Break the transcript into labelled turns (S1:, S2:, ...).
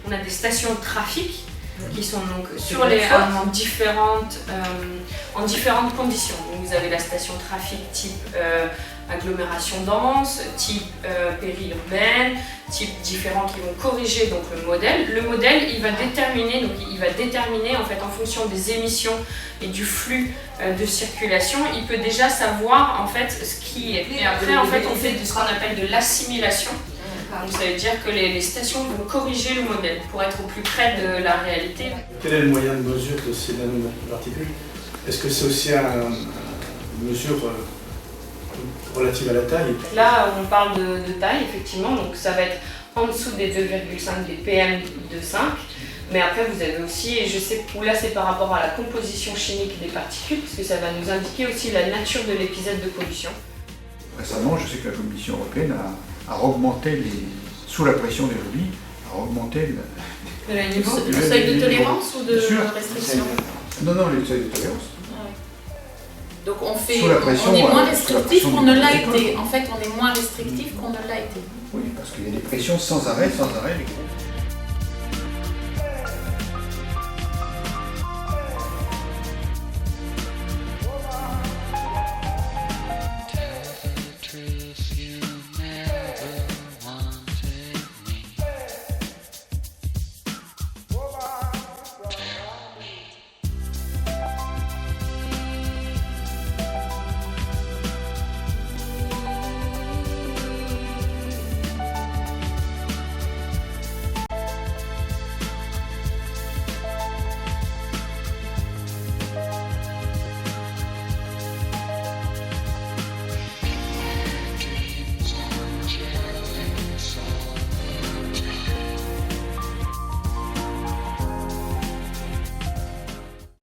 S1: On a des stations de trafic qui sont donc en différentes conditions. Donc vous avez la station de trafic type agglomération dense, type périurbaine, type différents qui vont corriger donc le modèle. Le modèle, il va déterminer en fait en fonction des émissions et du flux de circulation, il peut déjà savoir en fait ce qui est. Et après en fait on fait ce qu'on appelle de l'assimilation. Donc ça veut dire que les stations vont corriger le modèle pour être au plus près de la réalité.
S2: Quel est le moyen de mesure de ces nanoparticules? Est-ce que c'est aussi une mesure relative à la taille?
S1: Là on parle de taille effectivement, donc ça va être en dessous des 2,5 des PM2,5. Mais après vous avez aussi, et je sais que là c'est par rapport à la composition chimique des particules, parce que ça va nous indiquer aussi la nature de l'épisode de pollution.
S3: Récemment, je sais que la Commission européenne a augmenté, sous la pression des lobbies, a augmenté
S4: le seuil de tolérance ou de restriction?
S3: Non, les seuils de tolérance.
S4: Donc on est moins restrictif qu'on ne l'a été. En fait, on est moins restrictif qu'on ne l'a été.
S3: Oui, parce qu'il y a des pressions sans arrêt.